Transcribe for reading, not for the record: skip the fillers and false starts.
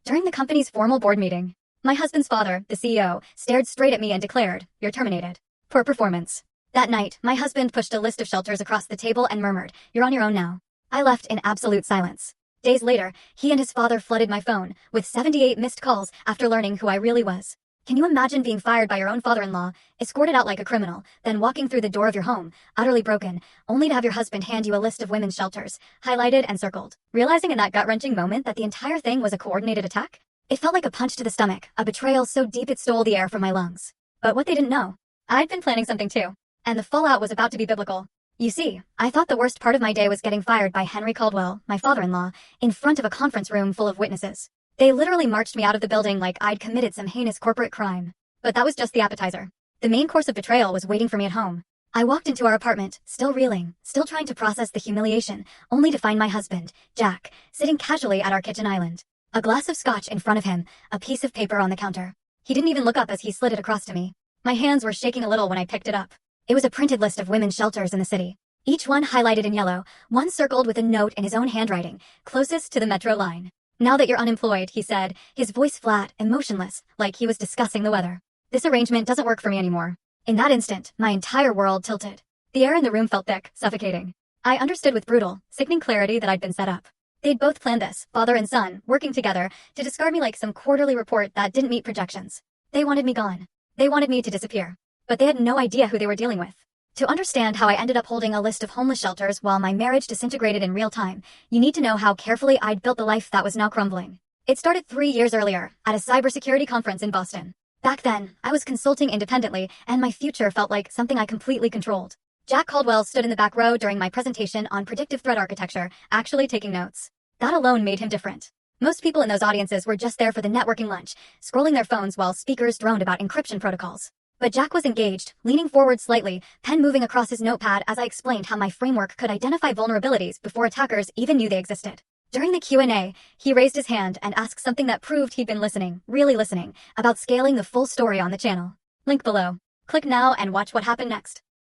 During the company's formal board meeting, my husband's father, the CEO, stared straight at me and declared, "You're terminated. Poor performance." That night, my husband pushed a list of shelters across the table and murmured, "You're on your own now." I left in absolute silence. Days later, he and his father flooded my phone with 78 missed calls after learning who I really was. Can you imagine being fired by your own father-in-law, escorted out like a criminal, then walking through the door of your home, utterly broken, only to have your husband hand you a list of women's shelters, highlighted and circled? Realizing in that gut-wrenching moment that the entire thing was a coordinated attack? It felt like a punch to the stomach, a betrayal so deep it stole the air from my lungs. But what they didn't know, I'd been planning something too, and the fallout was about to be biblical. You see, I thought the worst part of my day was getting fired by Henry Caldwell, my father-in-law, in front of a conference room full of witnesses. They literally marched me out of the building like I'd committed some heinous corporate crime. But that was just the appetizer. The main course of betrayal was waiting for me at home. I walked into our apartment, still reeling, still trying to process the humiliation, only to find my husband, Jack, sitting casually at our kitchen island. A glass of scotch in front of him, a piece of paper on the counter. He didn't even look up as he slid it across to me. My hands were shaking a little when I picked it up. It was a printed list of women's shelters in the city. Each one highlighted in yellow, one circled with a note in his own handwriting, closest to the metro line. "Now that you're unemployed," he said, his voice flat, emotionless, like he was discussing the weather. "This arrangement doesn't work for me anymore." In that instant, my entire world tilted. The air in the room felt thick, suffocating. I understood with brutal, sickening clarity that I'd been set up. They'd both planned this, father and son, working together, to discard me like some quarterly report that didn't meet projections. They wanted me gone. They wanted me to disappear. But they had no idea who they were dealing with. To understand how I ended up holding a list of homeless shelters while my marriage disintegrated in real time, you need to know how carefully I'd built the life that was now crumbling. It started 3 years earlier, at a cybersecurity conference in Boston. Back then, I was consulting independently, and my future felt like something I completely controlled. Jack Caldwell stood in the back row during my presentation on predictive threat architecture, actually taking notes. That alone made him different. Most people in those audiences were just there for the networking lunch, scrolling their phones while speakers droned about encryption protocols. But Jack was engaged, leaning forward slightly, pen moving across his notepad as I explained how my framework could identify vulnerabilities before attackers even knew they existed. During the Q&A, he raised his hand and asked something that proved he'd been listening, really listening, about scaling the full story on the channel. Link below. Click now and watch what happened next.